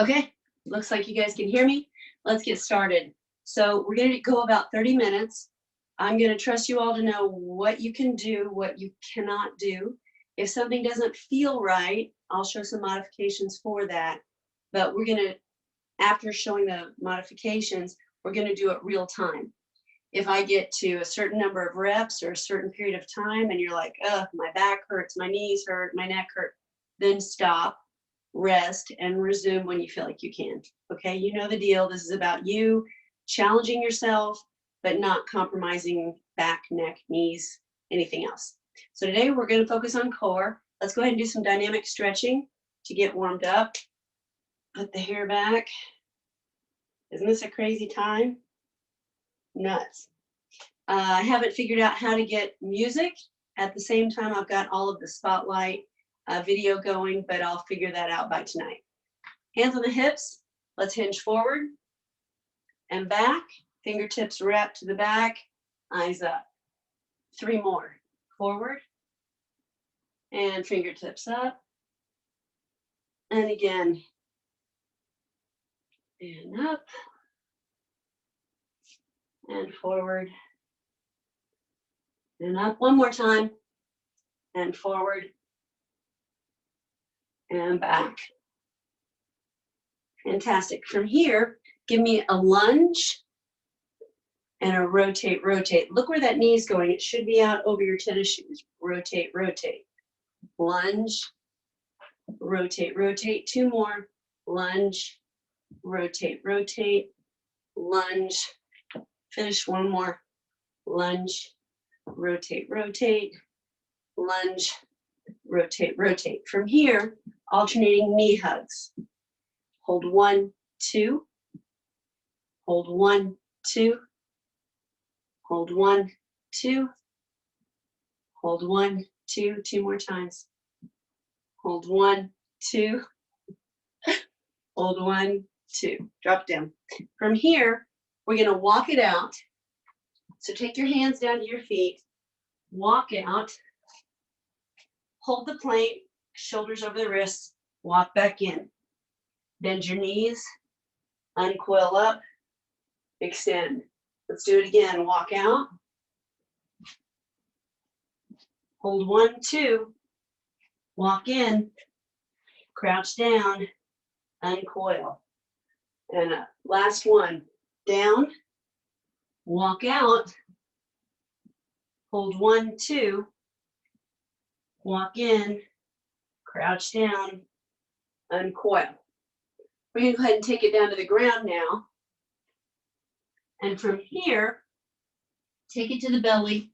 Okay, looks like you guys can hear me. Let's get started. So we're going to go about 30 minutes. I'm going to trust you all to know what you can do, what you cannot do. If something doesn't feel right, I'll show some modifications for that. But we're going to, after showing the modifications, we're going to do it real time. If I get to a certain number of reps or a certain period of time and you're like, oh, my back hurts, my knees hurt, my neck hurt, then stop, rest, and resume when you feel like you can. Okay, you know the deal. This is about you challenging yourself, but not compromising back, neck, knees, anything else. So today we're going to focus on core. Let's go ahead and do some dynamic stretching to get warmed up. Put the hair back. Isn't this a crazy time? Nuts. I haven't figured out how to get music. At the same time, I've got all of the spotlight video going, but I'll figure that out by tonight. Hands on the hips. Let's hinge forward and back. Fingertips wrap to the back. Eyes up. 3 more. Forward and fingertips up. And again. And up. And forward. And up. One more time. And forward. And back. Fantastic. From here, give me a lunge and a rotate, rotate. Look where that knee is going. It should be out over your tennis shoes. Rotate, rotate. Lunge, rotate, rotate. 2 more. Lunge, rotate, rotate. Lunge. Finish 1 more. Lunge, rotate, rotate. Lunge, rotate, rotate. From here, alternating knee hugs. Hold 1, 2. Hold 1, 2. Hold 1, 2. Hold 1, 2. 2 more times. Hold 1, 2. Hold 1, 2. Drop down. From here, we're going to walk it out. So take your hands down to your feet. Walk out. Hold the plank. Shoulders over the wrists. Walk back in. Bend your knees. Uncoil up. Extend. Let's do it again. Walk out. Hold 1, 2. Walk in. Crouch down. Uncoil. And last one. Down. Walk out. Hold 1, 2. Walk in. Crouch down. Uncoil. We're going to go ahead and take it down to the ground now. And from here, take it to the belly,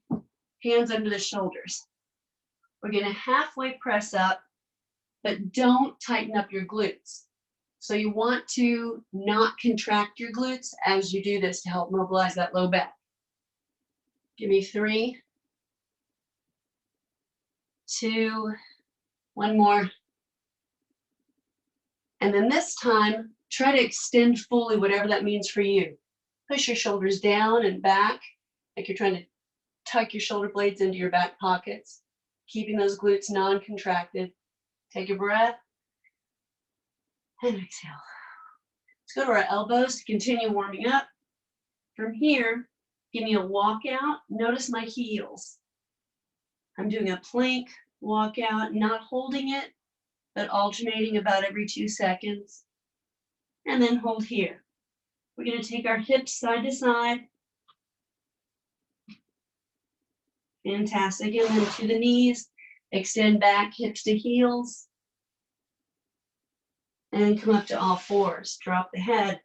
hands under the shoulders. We're going to halfway press up, but don't tighten up your glutes. So you want to not contract your glutes as you do this to help mobilize that low back. Give me 3, 2, 1 more. And then this time, try to extend fully, whatever that means for you. Push your shoulders down and back, like you're trying to tuck your shoulder blades into your back pockets, keeping those glutes non-contracted. Take a breath and exhale. Let's go to our elbows to continue warming up. From here, give me a walkout. Notice my heels. I'm doing a plank walkout, not holding it, but alternating about every 2 seconds. And then hold here. We're going to take our hips side to side. Fantastic. And then to the knees. Extend back, hips to heels. And come up to all fours. Drop the head.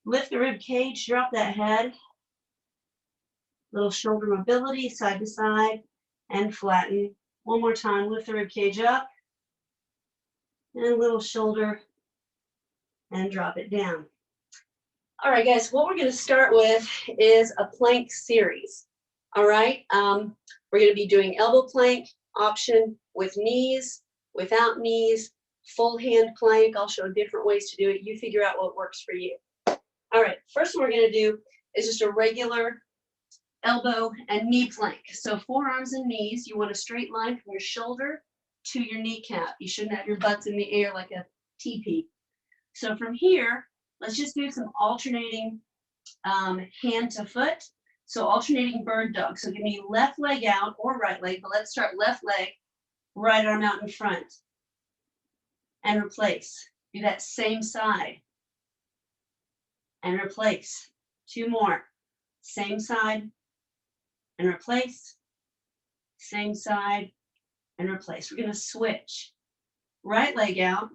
Lift the rib cage. Drop that head. Little shoulder mobility, side to side. And flatten. One more time. Lift the rib cage up. And a little shoulder. And drop it down. All right, guys, what we're going to start with is a plank series. All right, we're going to be doing elbow plank option with knees, without knees, full hand plank. I'll show different ways to do it. You figure out what works for you. All right, first one we're going to do is just a regular elbow and knee plank. So forearms and knees, you want a straight line from your shoulder to your kneecap. You shouldn't have your butts in the air like a teepee. So from here, let's just do some alternating hand to foot. So alternating bird dog. So give me left leg out or right leg, but let's start left leg, right arm out in front. And replace. Do that same side. And replace. 2 more. Same side and replace. Same side and replace. We're going to switch. Right leg out,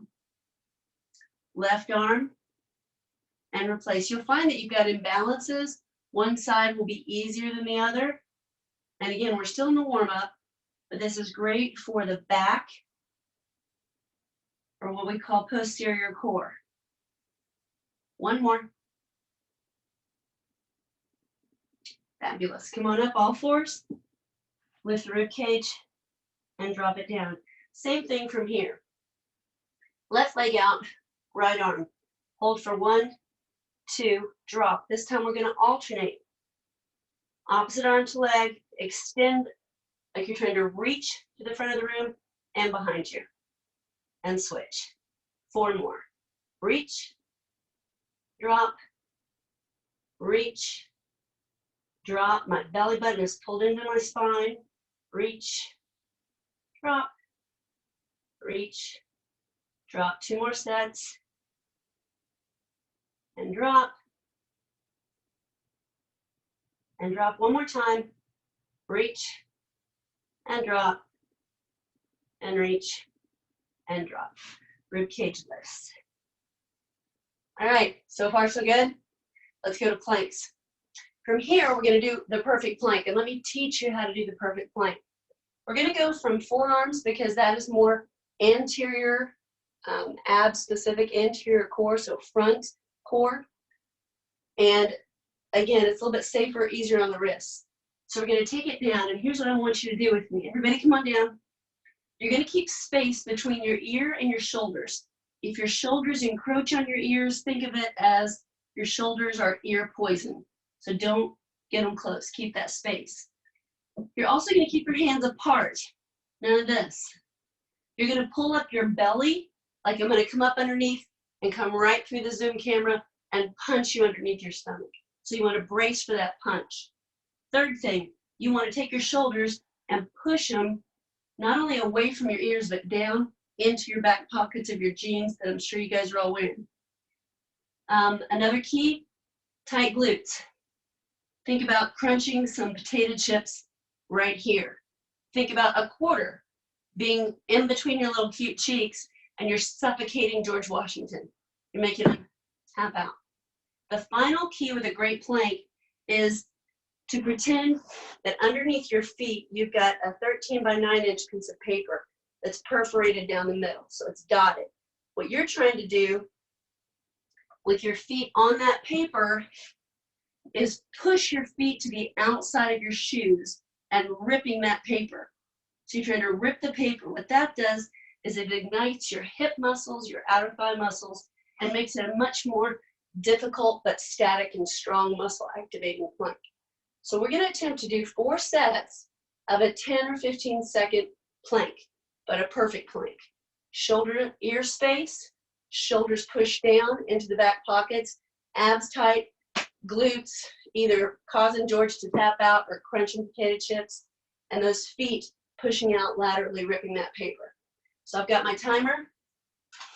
left arm, and replace. You'll find that you've got imbalances. One side will be easier than the other. And again, we're still in the warm-up, but this is great for the back, or what we call posterior core. 1 more. Fabulous. Come on up, all fours. Lift the rib cage and drop it down. Same thing from here. Left leg out, right arm. Hold for 1, 2, drop. This time we're going to alternate. Opposite arm to leg, extend like you're trying to reach to the front of the room and behind you. And switch. 4 more. Reach, drop, reach, drop. My belly button is pulled into my spine. Reach, drop, reach, drop. 2 more sets. And drop. And drop 1 more time. Reach, and drop, and reach, and drop. Rib cage lifts. All right, so far so good. Let's go to planks. From here, we're going to do the perfect plank, and let me teach you how to do the perfect plank. We're going to go from forearms because that is more anterior, ab specific anterior core, so front core. And again, it's a little bit safer, easier on the wrists. So we're going to take it down, and here's what I want you to do with me. Everybody come on down. You're going to keep space between your ear and your shoulders. If your shoulders encroach on your ears, think of it as your shoulders are ear poison. So don't get them close. Keep that space. You're also going to keep your hands apart. None of this. You're going to pull up your belly, like I'm going to come up underneath and come right through the Zoom camera and punch you underneath your stomach. So you want to brace for that punch. Third thing, you want to take your shoulders and push them not only away from your ears, but down into your back pockets of your jeans that I'm sure you guys are all wearing. Another key, tight glutes. Think about crunching some potato chips right here. Think about a quarter being in between your little cute cheeks and you're suffocating George Washington. You're making him tap out. The final key with a great plank is to pretend that underneath your feet, you've got a 13 by 9 inch piece of paper that's perforated down the middle, so it's dotted. What you're trying to do with your feet on that paper is push your feet to the outside of your shoes and ripping that paper. So you're trying to rip the paper. What that does is it ignites your hip muscles, your outer thigh muscles, and makes it a much more difficult but static and strong muscle activating plank. So we're going to attempt to do 4 sets of a 10 or 15 second plank, but a perfect plank. Shoulder ear space, shoulders pushed down into the back pockets, abs tight, glutes either causing George to tap out or crunching potato chips, and those feet pushing out laterally, ripping that paper. So I've got my timer.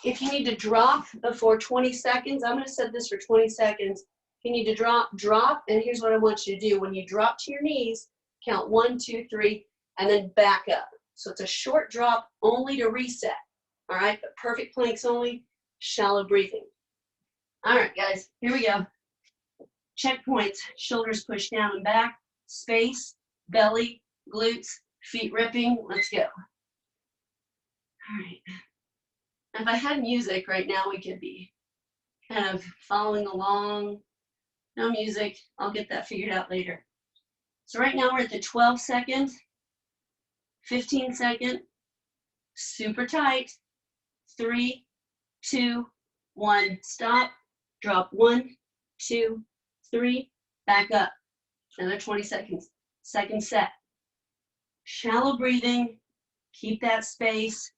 If you need to drop before 20 seconds, I'm going to set this for 20 seconds. If you need to drop, and here's what I want you to do. When you drop to your knees, count 1, 2, 3, and then back up. So it's a short drop only to reset. All right, but perfect planks only, shallow breathing. All right, guys, here we go. Checkpoints, shoulders pushed down and back, space, belly, glutes, feet ripping. Let's go. All right. If I had music right now, we could be kind of following along. No music, I'll get that figured out later. So right now we're at the 12 second, 15 second, super tight, 3, 2, 1, stop, drop 1, 2, 3, back up, another 20 seconds, second set. Shallow breathing, keep that space,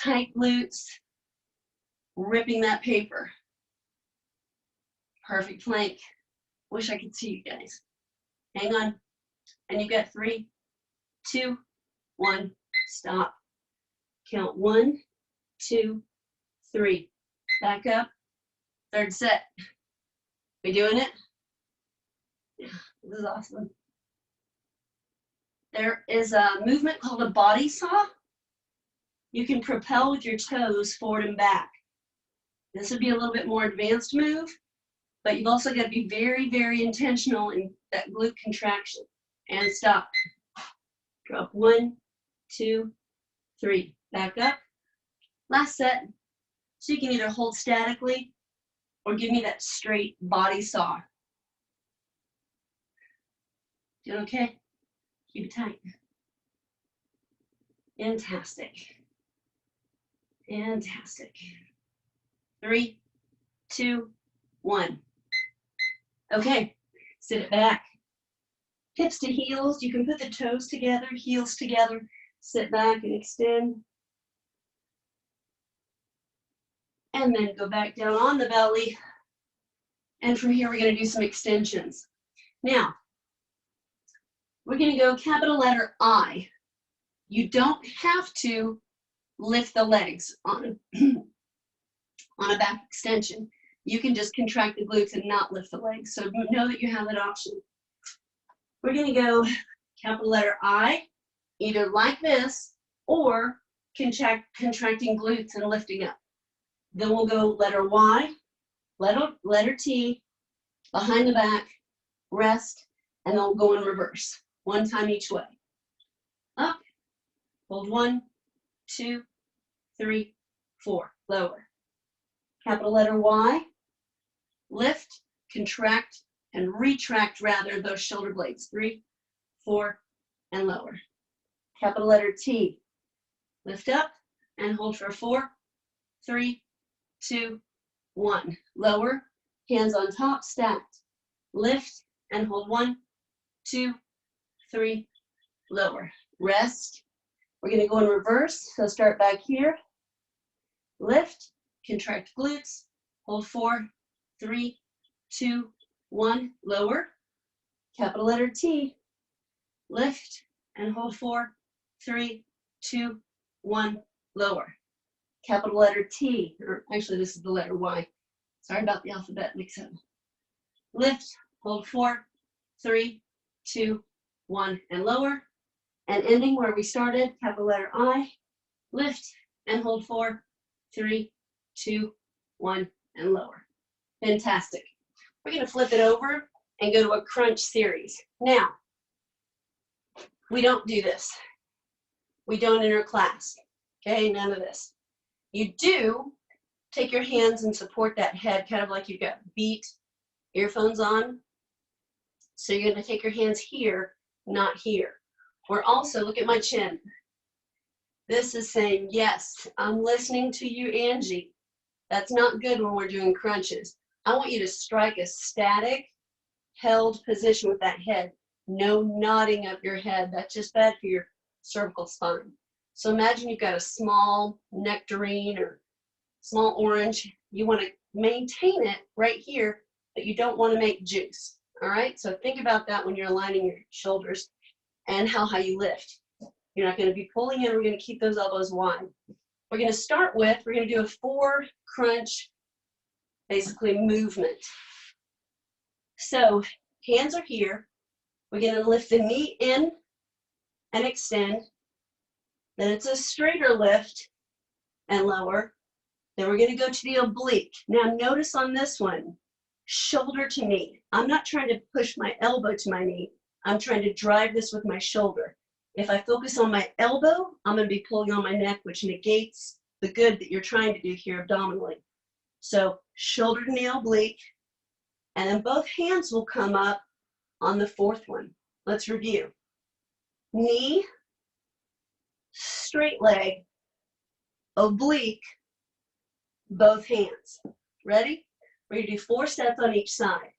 tight glutes, ripping that paper. Perfect plank. Wish I could see you guys. Hang on. And you got 3, 2, 1, stop. Count 1, 2, 3. Back up. Third set. We doing it? Yeah, this is awesome. There is a movement called a body saw. You can propel with your toes forward and back. This would be a little bit more advanced move, but you've also got to be very, very intentional in that glute contraction. And stop. Drop 1, 2, 3. Back up. Last set. So you can either hold statically or give me that straight body saw. Doing okay? Keep it tight. Fantastic. Fantastic. 3, 2, 1. Okay, sit it back. Hips to heels. You can put the toes together, heels together. Sit back and extend. And then go back down on the belly. And from here, we're going to do some extensions. Now, we're going to go capital letter I. You don't have to lift the legs on a back extension. You can just contract the glutes and not lift the legs. So know that you have that option. We're going to go capital letter I, either like this or contracting glutes and lifting up. Then we'll go letter Y, letter T, behind the back, rest, and then we'll go in reverse. One time each way. Up, hold 1, 2, 3, 4, lower. Capital letter Y, lift, contract, and retract rather those shoulder blades. 3, 4, and lower. Capital letter T, lift up and hold for 4, 3, 2, 1. Lower, hands on top, stacked. Lift and hold 1, 2, 3, lower. Rest. We're going to go in reverse. So start back here. Lift, contract glutes, hold 4, 3, 2, 1, lower. Capital letter T, lift and hold 4, 3, 2, 1, lower. Capital letter T, or actually this is the letter Y. Sorry about the alphabet mix-up. Lift, hold 4, 3, 2, 1, and lower. And ending where we started, capital letter I, lift and hold 4, 3, 2, 1, and lower. Fantastic. We're going to flip it over and go to a crunch series. Now, we don't do this. We don't in our class. Okay, none of this. You do take your hands and support that head, kind of like you've got Beat earphones on. So you're going to take your hands here, not here. Or also, look at my chin. This is saying, yes, I'm listening to you, Angie. That's not good when we're doing crunches. I want you to strike a static, held position with that head. No nodding of your head. That's just bad for your cervical spine. So imagine you've got a small nectarine or small orange. You want to maintain it right here, but you don't want to make juice. All right? So think about that when you're aligning your shoulders and how high you lift. You're not going to be pulling in. We're going to keep those elbows wide. We're going to start with, we're going to do a 4 crunch, basically movement. So hands are here. We're going to lift the knee in and extend. Then it's a straighter lift and lower. Then we're going to go to the oblique. Now notice on this one, shoulder to knee. I'm not trying to push my elbow to my knee. I'm trying to drive this with my shoulder. If I focus on my elbow, I'm going to be pulling on my neck, which negates the good that you're trying to do here abdominally. So shoulder to knee oblique, and then both hands will come up on the 4th one. Let's review. Knee, straight leg, oblique, both hands. Ready? We're going to do 4 sets on each side.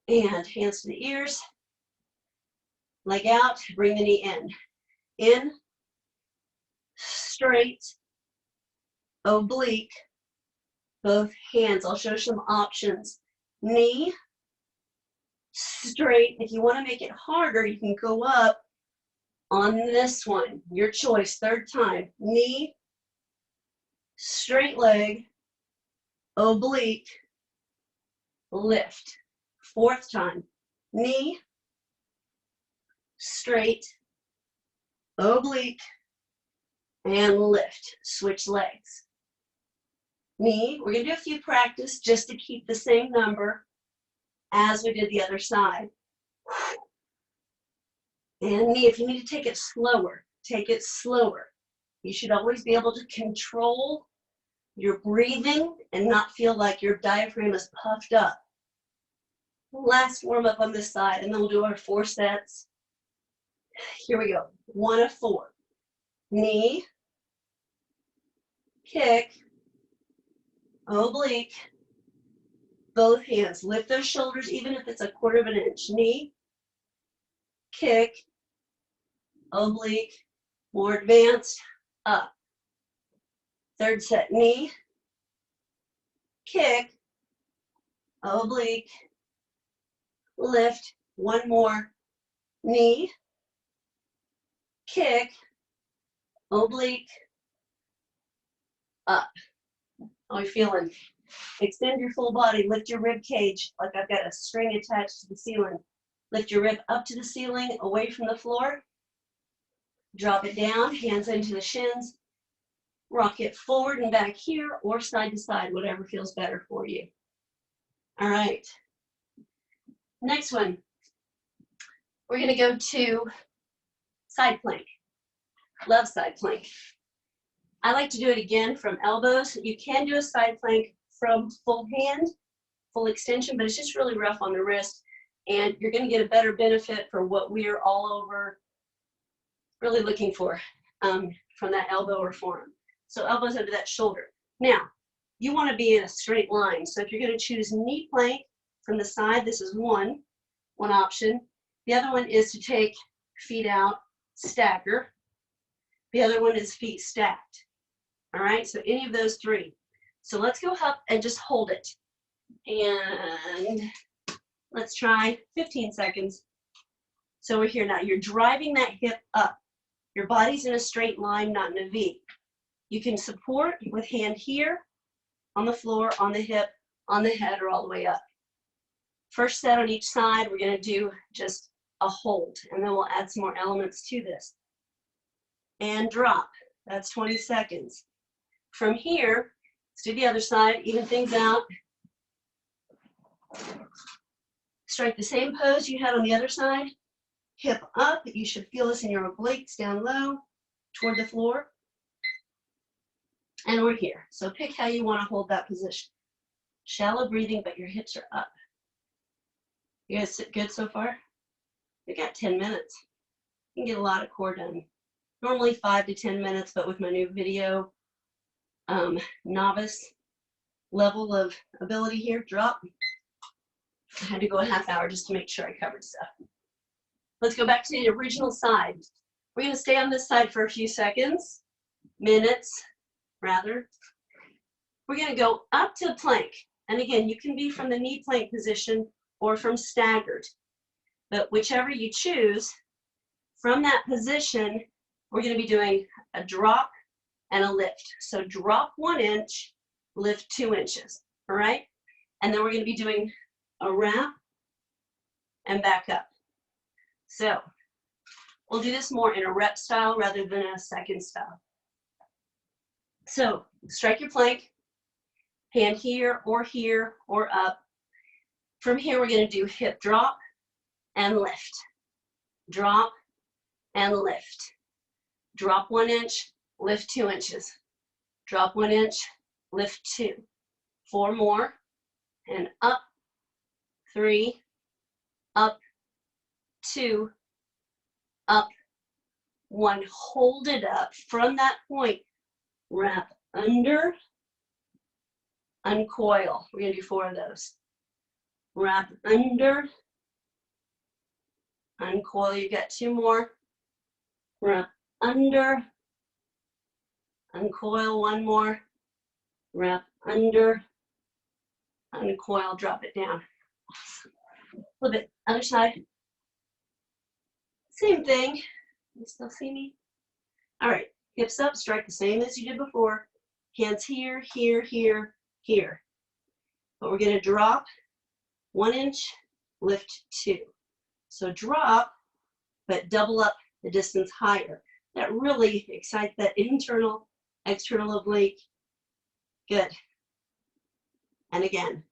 And hands to the ears. Leg out, bring the knee in, straight, oblique, both hands. I'll show some options knee, straight. If you want to make it harder, you can go up on this one. Your choice, third time. Knee, straight leg, oblique, lift. Fourth time. Knee, straight, oblique, and lift. Switch legs. Knee, we're going to do a few practice just to keep the same number as we did the other side. And knee, if you need to take it slower, take it slower. You should always be able to control your breathing and not feel like your diaphragm is puffed up. Last warm up on this side, and then we'll do our 4 sets. Here we go. 1 of 4. Knee, kick, oblique, both hands. Lift those shoulders even if it's a 1/4 of an inch. Knee, kick, oblique, more advanced, up. Third set. Knee, kick, oblique, lift. One more. Knee, kick, oblique, up. How are you feeling? Extend your full body. Lift your rib cage like I've got a string attached to the ceiling. Lift your rib up to the ceiling, away from the floor. Drop it down, hands into the shins. Rock it forward and back here or side to side, whatever feels better for you. All right. Next one. We're going to go to side plank. Love side plank. I like to do it again from elbows. You can do a side plank from full hand, full extension, but it's just really rough on the wrist. And you're going to get a better benefit for what we are all over really looking for from that elbow or forearm. So elbows under that shoulder. Now, you want to be in a straight line. So if you're going to choose knee plank from the side, this is one option. The other one is to take feet out, stagger. The other one is feet stacked. All right, so any of those 3. So let's go up and just hold it. And let's try 15 seconds. So we're here now. You're driving that hip up. Your body's in a straight line, not in a V. You can support with hand here, on the floor, on the hip, on the head, or all the way up. First set on each side, we're going to do just a hold, and then we'll add some more elements to this. And drop. That's 20 seconds. From here, let's do the other side, even things out. Strike the same pose you had on the other side. Hip up. You should feel this in your obliques, down low, toward the floor. And we're here. So pick how you want to hold that position. Shallow breathing, but your hips are up. You guys sit good so far? We got 10 minutes. You can get a lot of core done. Normally 5 to 10 minutes, but with my new video, novice level of ability here, drop. I had to go a half hour just to make sure I covered stuff. Let's go back to the original side. We're going to stay on this side for a few seconds, minutes, rather. We're going to go up to plank. And again, you can be from the knee plank position or from staggered. But whichever you choose, from that position, we're going to be doing a drop and a lift. So drop 1 inch, lift 2 inches, all right? And then we're going to be doing a wrap and back up. So we'll do this more in a rep style rather than a second style. So strike your plank, hand here or up. From here, we're going to do hip drop and lift. Drop and lift. Drop 1 inch, lift 2 inches. Drop 1 inch, lift 2. 4 more, and up, 3, up, 2, up, 1. Hold it up. From that point, wrap under, uncoil. We're going to do 4 of those. Wrap under, uncoil. You got 2 more. Wrap under, uncoil. 1 more. Wrap under, uncoil. Drop it down. A little bit, other side. Same thing. You still see me? All right, hips up, strike the same as you did before. Hands here, here, here, here. But we're gonna drop 1 inch, lift 2. So drop, but double up the distance higher. That really excites that internal, external oblique. Good. And again.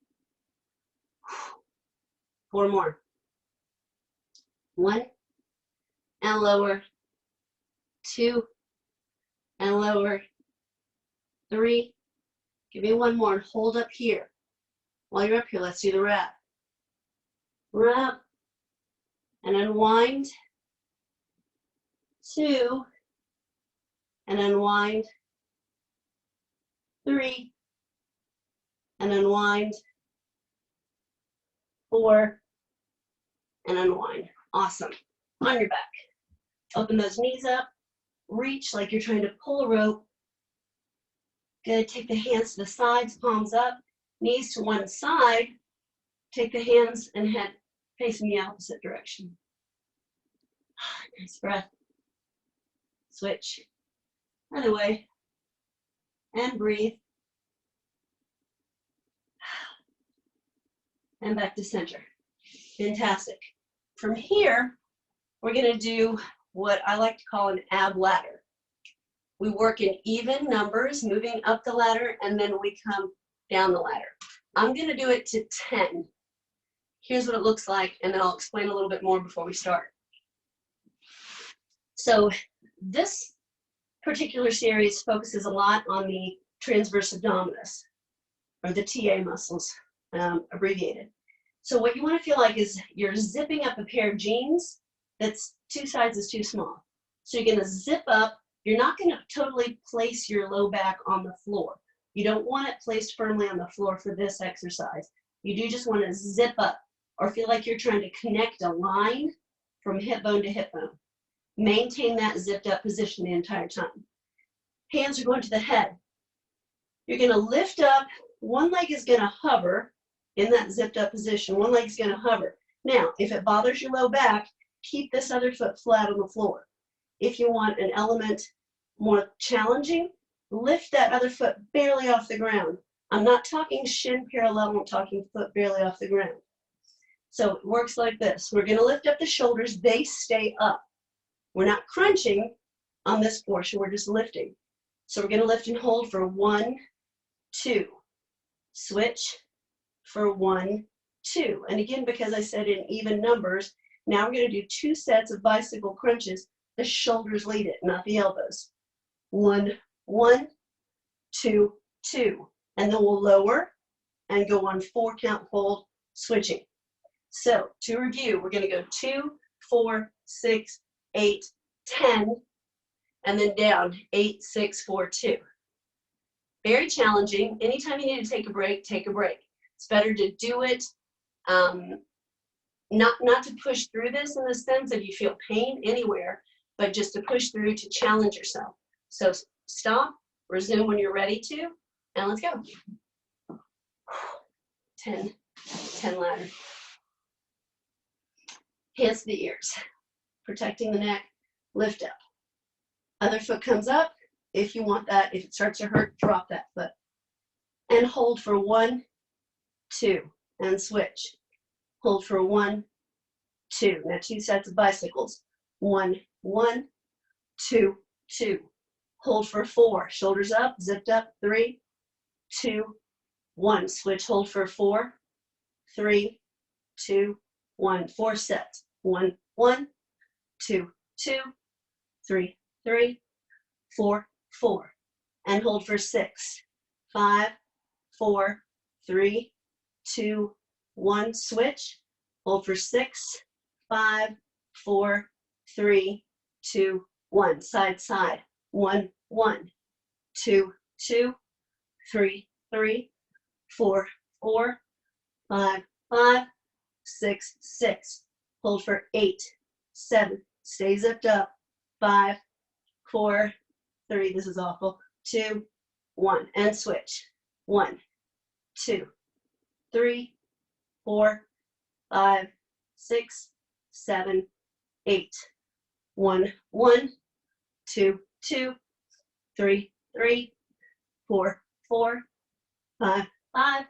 4 more. 1, and lower. 2, and lower. 3. Give me 1 more and hold up here. While you're up here, let's do the wrap. Wrap and unwind. 2, and unwind. 3, and unwind. 4, and unwind. Awesome. On your back. Open those knees up. Reach like you're trying to pull a rope. Good. Take the hands to the sides, palms up, knees to one side. Take the hands and head facing the opposite direction. Nice breath. Switch. Other way. And breathe. And back to center. Fantastic. From here, we're going to do what I like to call an ab ladder. We work in even numbers, moving up the ladder, and then we come down the ladder. I'm going to do it to 10. Here's what it looks like, and then I'll explain a little bit more before we start. So this particular series focuses a lot on the transverse abdominis, or the TA muscles, abbreviated. So what you want to feel like is you're zipping up a pair of jeans that's 2 sizes too small. So you're going to zip up. You're not going to totally place your low back on the floor. You don't want it placed firmly on the floor for this exercise. You do just want to zip up or feel like you're trying to connect a line from hip bone to hip bone. Maintain that zipped up position the entire time. Hands are going to the head. You're going to lift up. One leg is going to hover in that zipped up position. One leg is going to hover. Now, if it bothers your low back, keep this other foot flat on the floor. If you want an element more challenging, lift that other foot barely off the ground. I'm not talking shin parallel, I'm talking foot barely off the ground. So it works like this. We're going to lift up the shoulders, they stay up. We're not crunching on this portion, we're just lifting. So we're going to lift and hold for 1, 2. Switch for 1, 2. And again, because I said in even numbers, now we're going to do 2 sets of bicycle crunches. The shoulders lead it, not the elbows. 1, 1, 2, 2. And then we'll lower and go on 4 count hold, switching. So to review, we're going to go 2, 4, 6, 8, 10, and then down 8, 6, 4, 2. Very challenging. Anytime you need to take a break, take a break. It's better to do it, not to push through this in the sense that you feel pain anywhere, but just to push through to challenge yourself. So stop, resume when you're ready to, and let's go. 10 ladder. Hands to the ears, protecting the neck, lift up. Other foot comes up. If you want that, if it starts to hurt, drop that foot. And hold for 1, 2, and switch. Hold for 1, 2. Now 2 sets of bicycles. 1, 1, 2, 2. Hold for 4. Shoulders up, zipped up. 3, 2, 1. Switch, hold for 4, 3, 2, 1. 4 sets. 1, 1, 2, 2, 3, 3, 4, 4. And hold for 6, 5, 4, 3, 2, 1. Switch. Hold for 6, 5, 4, 3, 2, 1. Side, side. 1, 1, 2, 2, 3, 3, 4, 4, 5, 5, 6, 6. Hold for 8, 7. Stay zipped up. 5, 4, 3. This is awful. 2, 1. And switch. 1, 2, 3, 4, 5, 6, 7, 8. 1, 1, 2, 2, 3, 3, 4, 4, 5, 5,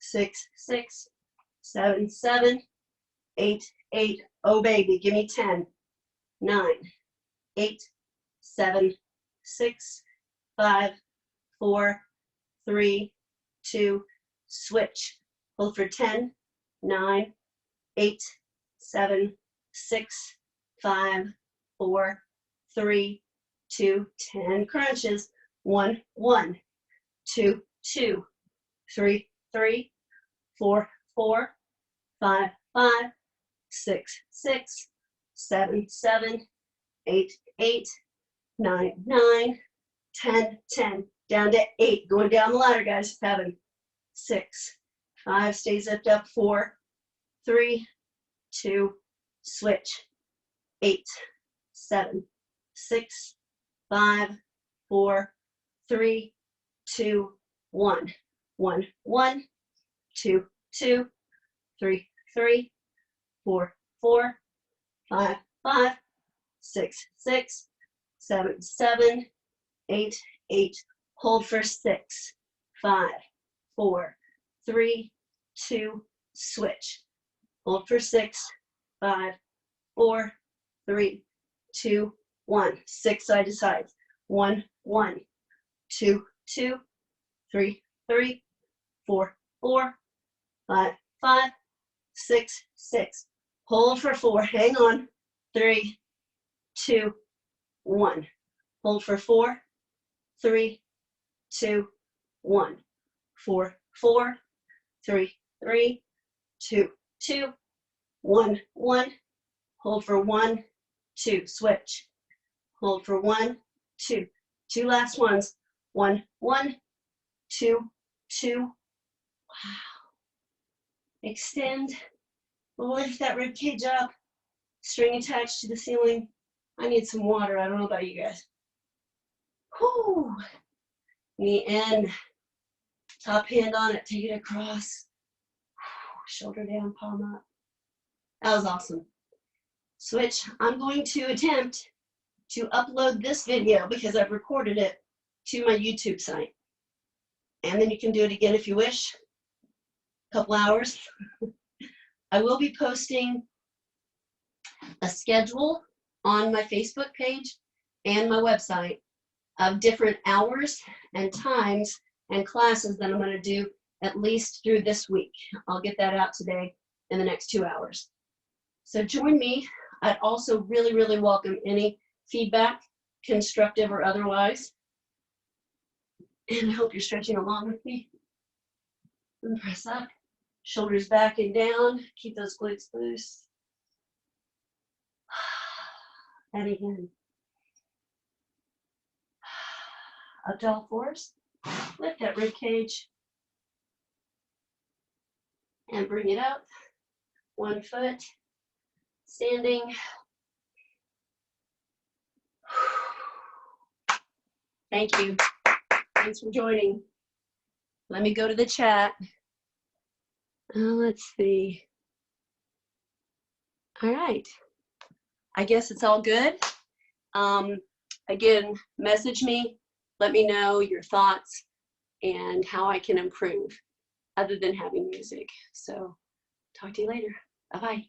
6, 6, 7, 7, 8, 8. Oh, baby, give me 10. 9, 8, 7, 6, 5, 4, 3, 2, switch. Hold for 10, 9, 8, 7, 6, 5, 4, 3, 2, 10 crunches. 1, 1, 2, 2, 3, 3, 4, 4, 5, 5, 6, 6, 7, 7, 8, 8, 9, 9, 10, 10. Down to 8. Going down the ladder, guys. 7, 6, 5. Stay zipped up. 4, 3, 2, switch. 8, 7, 6, 5, 4, 3, 2, 1. 1, 1, 2, 2, 3, 3, 4, 4, 5, 5, 6, 6, 7, 7, 8, 8. Hold for 6, 5, 4, 3, 2, switch. Hold for 6, 5, 4, 3, 2, 1. 6 side to side. 1, 1, 2, 2, 3, 3, 4, 4, 5, 5, 6, 6. Hold for 4. Hang on. 3, 2, 1. Hold for 4, 3, 2, 1. 4, 4, 3, 3, 2, 2, 1, 1. Hold for 1, 2. Switch. Hold for 1, 2. 2 last ones. 1, 1, 2, 2. Wow. Extend. Lift that rib cage up. String attached to the ceiling. I need some water. I don't know about you guys. Whew. Knee in. Top hand on it. Take it across. Shoulder down, palm up. That was awesome. Switch. I'm going to attempt to upload this video because I've recorded it to my YouTube site. And then you can do it again if you wish. A couple hours. I will be posting a schedule on my Facebook page and my website of different hours and times and classes that I'm going to do at least through this week. I'll get that out today in the next 2 hours. So join me. I'd also really, really welcome any feedback, constructive or otherwise. And I hope you're stretching along with me. And press up, shoulders back and down. Keep those glutes loose. And again. Up to all fours. Lift that rib cage. And bring it up. 1 foot. Standing. Thank you. Thanks for joining. Let me go to the chat. Let's see. All right. I guess it's all good. Again, message me. Let me know your thoughts and how I can improve other than having music. So talk to you later. Bye-bye.